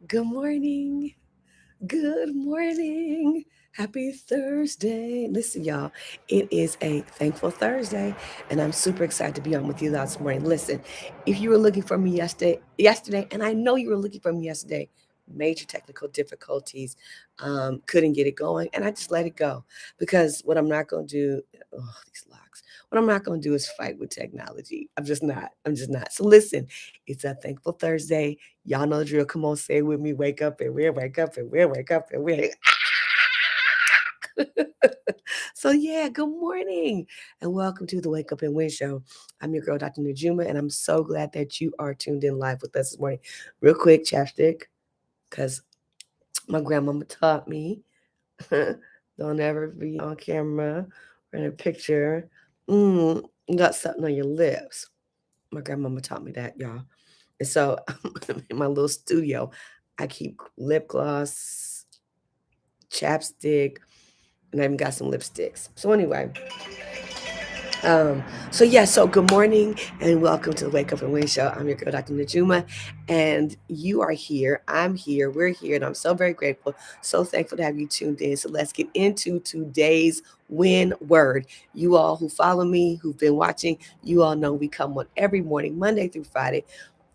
Good morning. Good morning. Happy Thursday. Listen, y'all, it is a thankful Thursday, and I'm super excited to be on with you this morning. Listen, if you were looking for me yesterday, and I know you were looking for me yesterday, major technical difficulties, couldn't get it going, and I just let it go because what I'm not going to do, these locks. What I'm not going to do is fight with technology. I'm just not. I'm just not. So listen, it's a thankful Thursday. Y'all know the drill. Come on, say it with me. Wake up and we'll wake up and we'll wake up and we'll. So yeah, good morning and welcome to the Wake Up and Win Show. I'm your girl, Dr. Najuma, and I'm so glad that you are tuned in live with us this morning. Real quick, chapstick, because my grandmama taught me don't ever be on camera or in a picture. You got something on your lips. My grandmama taught me that, y'all. And so in my little studio, I keep lip gloss, chapstick, and I even got some lipsticks. So anyway, um, so good morning and welcome to the Wake Up and Win Show. I'm your girl, Dr. Najuma, and you are here. I'm here. We're here, and I'm so very grateful, so thankful to have you tuned in. So let's get into today's win word. You all who follow me, who've been watching, you all know we come on every morning, Monday through Friday,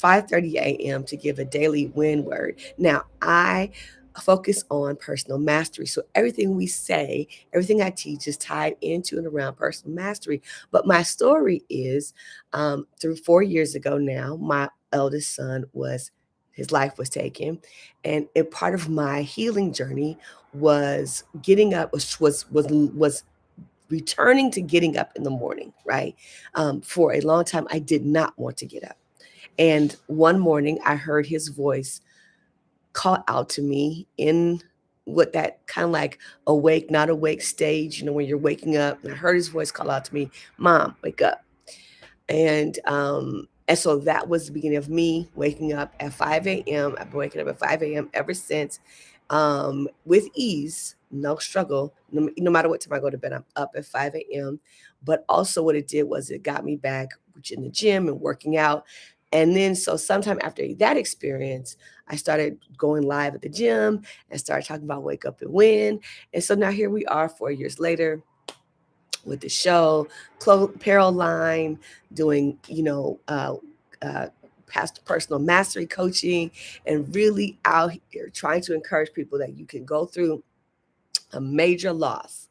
5:30 a.m. to give a daily win word. Now, I focus on personal mastery. So everything we say, everything I teach is tied into and around personal mastery. But my story is through 4 years ago now, my eldest son his life was taken. And a part of my healing journey was getting up, was returning to getting up in the morning, right? For a long time, I did not want to get up. And one morning, I heard his voice call out to me in what that kind of like awake, not awake stage, when you're waking up. And I heard his voice call out to me, "Mom, wake up." And so that was the beginning of me waking up at 5 a.m. I've been waking up at 5 a.m. ever since, with ease, no struggle. No matter what time I go to bed, I'm up at 5 a.m. But also, what it did was it got me back in the gym and working out. And then, so sometime after that experience, I started going live at the gym and started talking about Wake Up and Win. And so now here we are 4 years later with the show, apparel line, doing, uh, past personal mastery coaching, and really out here trying to encourage people that you can go through a major loss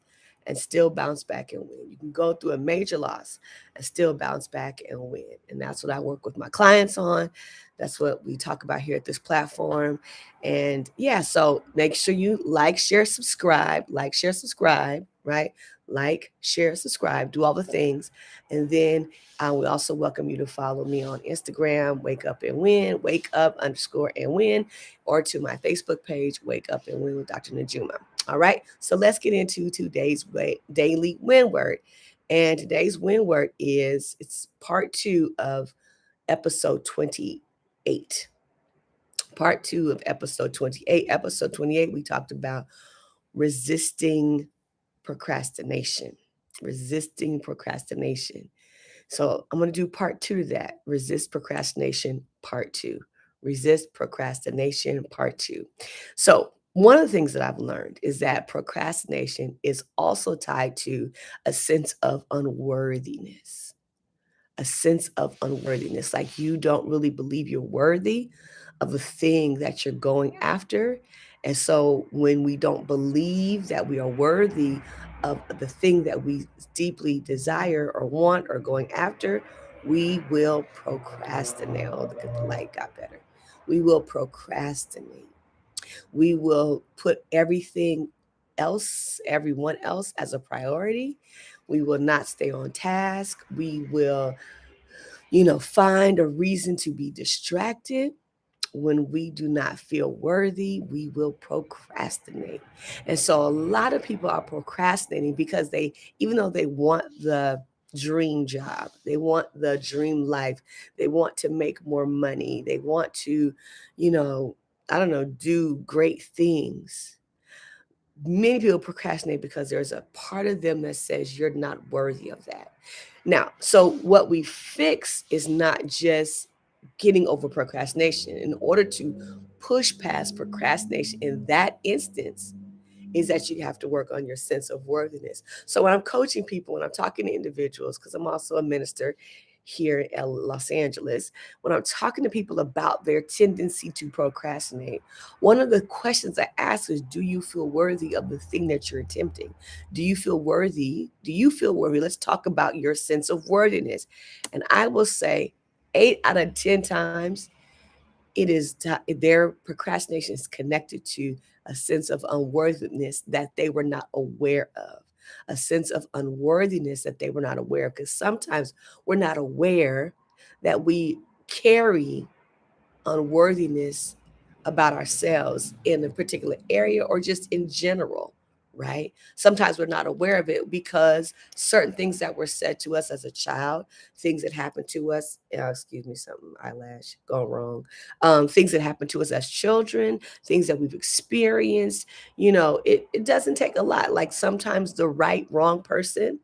and still bounce back and win. You can go through a major loss and still bounce back and win. And that's what I work with my clients on. That's what we talk about here at this platform. And yeah, so make sure you like, share, subscribe, right? Like, share, subscribe, do all the things. And then we also welcome you to follow me on Instagram, Wake Up and Win, Wake Up _ and Win, or to my Facebook page, Wake Up and Win with Dr. Najuma. All right, so let's get into today's daily win word. And today's win word it's part 2 of episode 28. Part 2 of episode 28. Episode 28, we talked about resisting procrastination. Resisting procrastination. So I'm going to do part 2 to that. Resist procrastination, part 2. Resist procrastination, part 2. So one of the things that I've learned is that procrastination is also tied to a sense of unworthiness. A sense of unworthiness, like you don't really believe you're worthy of the thing that you're going after. And so when we don't believe that we are worthy of the thing that we deeply desire or want or going after, we will procrastinate. Oh, look at the light got better. We will procrastinate. We will put everyone else as a priority. We will not stay on task. We will, find a reason to be distracted. When we do not feel worthy, we will procrastinate. And so a lot of people are procrastinating because even though they want the dream job, they want the dream life, they want to make more money, they want to, I don't know, do great things. Many people procrastinate because there's a part of them that says you're not worthy of that. Now, so what we fix is not just getting over procrastination. In order to push past procrastination in that instance, is that you have to work on your sense of worthiness. So when I'm coaching people, when I'm talking to individuals, because I'm also a minister here in Los Angeles, when I'm talking to people about their tendency to procrastinate, one of the questions I ask is, do you feel worthy of the thing that you're attempting? Do you feel worthy? Do you feel worthy? Let's talk about your sense of worthiness. And I will say 8 out of 10 times, their procrastination is connected to a sense of unworthiness that they were not aware of, a sense of unworthiness that they were not aware of. Because sometimes we're not aware that we carry unworthiness about ourselves in a particular area or just in general, right? Sometimes we're not aware of it because certain things that were said to us as a child, things that happened to us, excuse me, something eyelash gone wrong, things that happened to us as children, things that we've experienced, it doesn't take a lot. Like sometimes the wrong person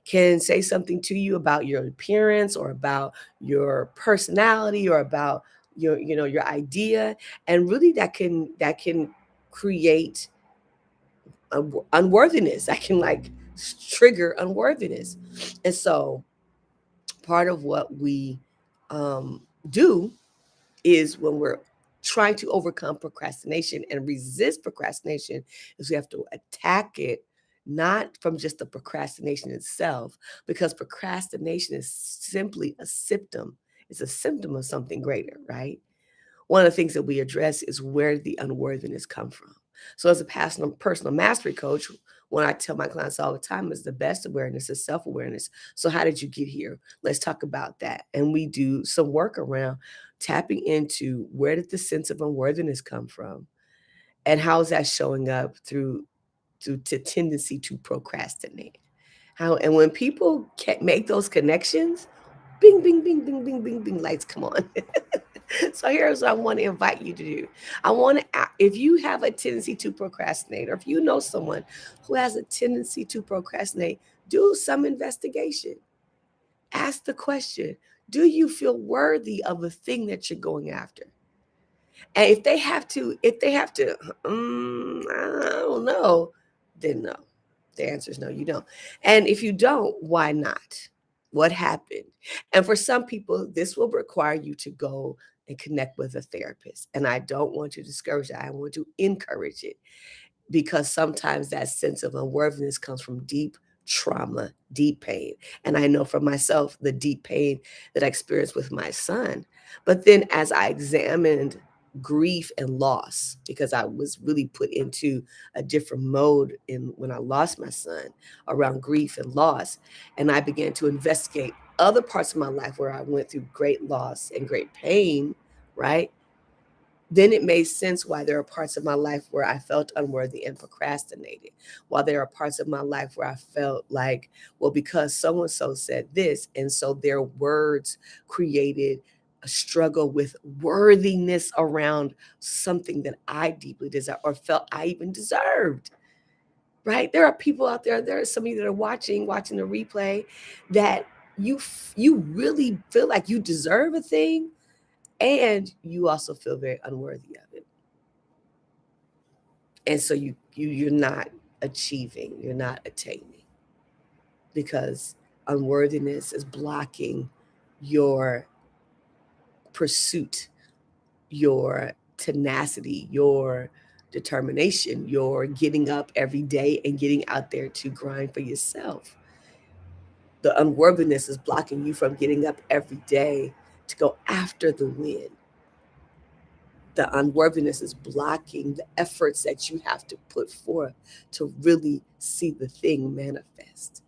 can say something to you about your appearance or about your personality or about your idea, and really that can create unworthiness. That can like trigger unworthiness. And so part of what we do is, when we're trying to overcome procrastination and resist procrastination, is we have to attack it, not from just the procrastination itself, because procrastination is simply a symptom. It's a symptom of something greater, right? One of the things that we address is where the unworthiness come from. So as a personal mastery coach, when I tell my clients all the time, is the best awareness is self-awareness. So how did you get here? Let's talk about that. And we do some work around tapping into, where did the sense of unworthiness come from? And how is that showing up through to tendency to procrastinate? How, and when people make those connections, bing, bing, bing, bing, bing, bing, bing, lights come on. So here's what I want to invite you to do. I want to, if you have a tendency to procrastinate, or if you know someone who has a tendency to procrastinate, do some investigation. Ask the question, do you feel worthy of the thing that you're going after? And if they have to, I don't know, then no. The answer is no, you don't. And if you don't, why not? What happened? And for some people, this will require you to go and connect with a therapist. And I don't want to discourage that. I want to encourage it, because sometimes that sense of unworthiness comes from deep trauma, deep pain. And I know for myself, the deep pain that I experienced with my son. But then as I examined grief and loss, because I was really put into a different mode in when I lost my son, around grief and loss, and I began to investigate other parts of my life where I went through great loss and great pain, right? Then it made sense why there are parts of my life where I felt unworthy and procrastinated. While there are parts of my life where I felt like, well, because so and so said this, and so their words created a struggle with worthiness around something that I deeply desire or felt I even deserved. Right? There are people out there. There are some of you that are watching the replay, that you really feel like you deserve a thing, and you also feel very unworthy of it. And so you're not achieving, you're not attaining, because unworthiness is blocking your pursuit, your tenacity, your determination, your getting up every day and getting out there to grind for yourself. The unworthiness is blocking you from getting up every day to go after the win. The unworthiness is blocking the efforts that you have to put forth to really see the thing manifest.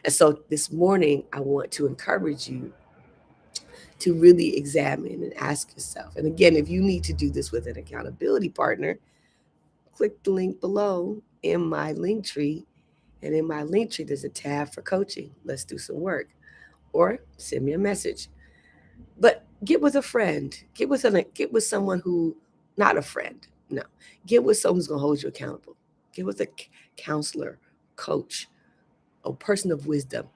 And so this morning, I want to encourage you to really examine and ask yourself. And again, if you need to do this with an accountability partner, click the link below in my link tree. And in my link tree, there's a tab for coaching. Let's do some work. Or send me a message. But get with a friend. Get with someone who, not a friend. No, get with someone who's gonna hold you accountable. Get with a counselor, coach, a person of wisdom.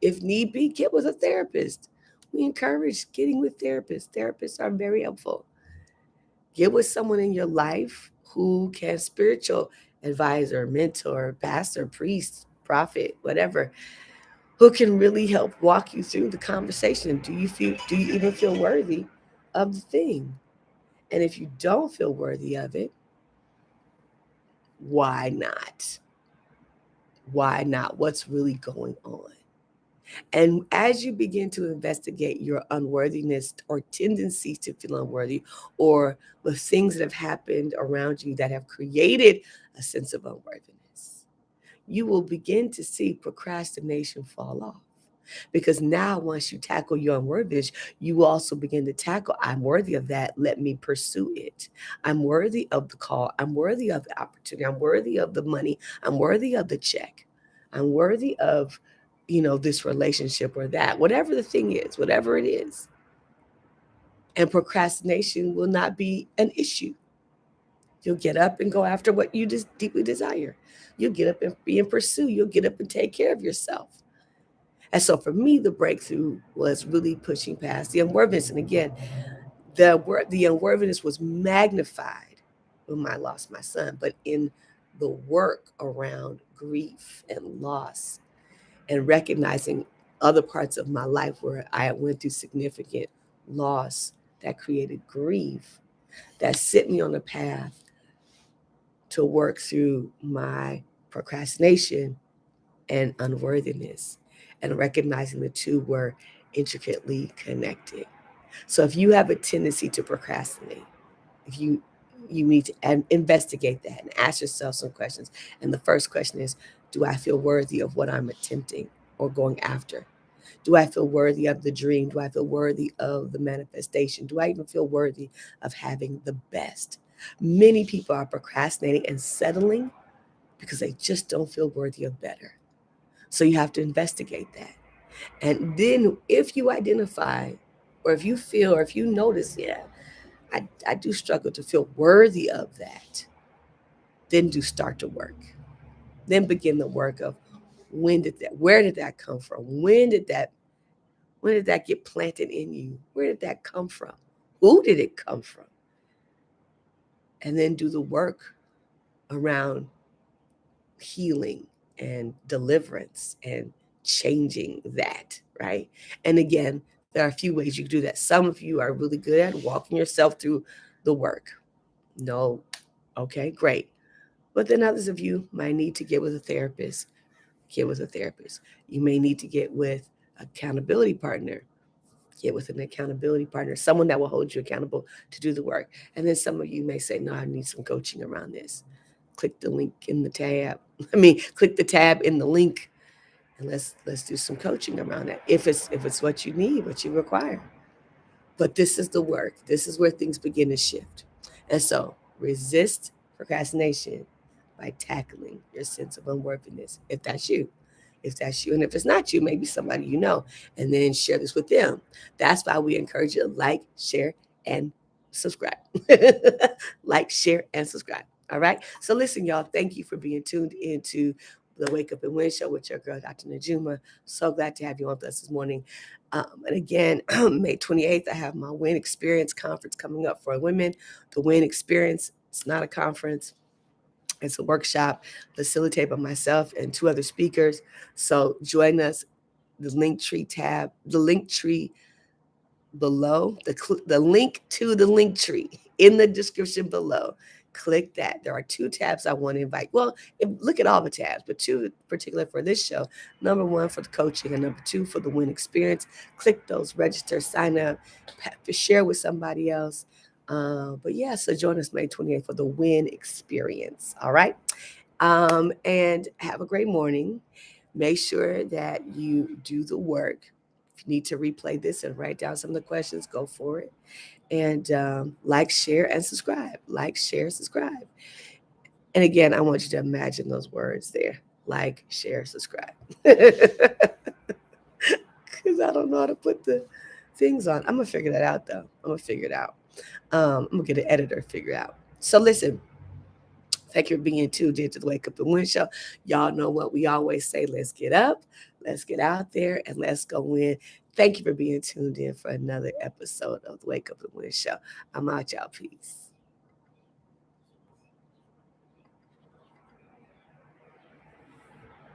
If need be, get with a therapist. We encourage getting with therapists. Therapists are very helpful. Get with someone in your life who can spiritual advisor, mentor, pastor, priest, prophet, whatever, who can really help walk you through the conversation. Do you even feel worthy of the thing? And if you don't feel worthy of it, why not? Why not? What's really going on? And as you begin to investigate your unworthiness or tendencies to feel unworthy, or with things that have happened around you that have created a sense of unworthiness, you will begin to see procrastination fall off. Because now, once you tackle your unworthiness, you will also begin to tackle, I'm worthy of that. Let me pursue it. I'm worthy of the call. I'm worthy of the opportunity. I'm worthy of the money. I'm worthy of the check. I'm worthy of, this relationship or that, whatever the thing is, whatever it is. And procrastination will not be an issue. You'll get up and go after what you just deeply desire. You'll get up and be in pursuit. You'll get up and take care of yourself. And so for me, the breakthrough was really pushing past the unworthiness. And again, the unworthiness was magnified when I lost my son, but in the work around grief and loss and recognizing other parts of my life where I went through significant loss that created grief, that set me on a path to work through my procrastination and unworthiness, and recognizing the two were intricately connected. So if you have a tendency to procrastinate, if you need to investigate that and ask yourself some questions. And the first question is, do I feel worthy of what I'm attempting or going after? Do I feel worthy of the dream? Do I feel worthy of the manifestation? Do I even feel worthy of having the best? Many people are procrastinating and settling because they just don't feel worthy of better. So you have to investigate that. And then if you identify, or if you feel, or if you notice, yeah, I do struggle to feel worthy of that, then do start to work. Then begin the work of where did that come from? When did that get planted in you? Where did that come from? Who did it come from? And then do the work around healing and deliverance and changing that, right? And again, there are a few ways you can do that. Some of you are really good at walking yourself through the work. No, okay, great. But then others of you might need to get with a therapist. Get with a therapist. You may need to get with an accountability partner. Get with an accountability partner, someone that will hold you accountable to do the work. And then some of you may say, no, I need some coaching around this. Click the link in the tab. Click the tab in the link, and let's do some coaching around that. If it's what you need, what you require. But this is the work. This is where things begin to shift. And so resist procrastination by tackling your sense of unworthiness, if that's you. If that's you. And if it's not you, maybe somebody you know, and then share this with them. That's why we encourage you to like, share, and subscribe. Like, share, and subscribe. All right. So listen, y'all, thank you for being tuned into the Wake Up and Win Show with your girl, Dr. Najuma. So glad to have you on with us this morning. And again, May 28th, I have my Win Experience Conference coming up for women. The Win Experience, it's not a conference. It's a workshop facilitated by myself and two other speakers. So join us. The Linktree tab, the Linktree below, the link to the Linktree in the description below. Click that. There are two tabs I want to invite. Well, look at all the tabs, but two in particular for this show. Number one for the coaching, and number two for the Win Experience. Click those, register, sign up, share with somebody else. But yeah, so join us May 28th for the Win Experience. All right. And have a great morning. Make sure that you do the work. If you need to replay this and write down some of the questions, go for it. And like, share, and subscribe. Like, share, subscribe. And again, I want you to imagine those words there. Like, share, subscribe. Because I don't know how to put the things on. I'm going to figure that out, though. I'm going to figure it out. I'm going to get an editor to figure it out. So listen. Thank you for being tuned into the Wake Up and Win Show. Y'all know what we always say. Let's get up. Let's get out there and let's go win. Thank you for being tuned in for another episode of the Wake Up and Win Show. I'm out, y'all. Peace.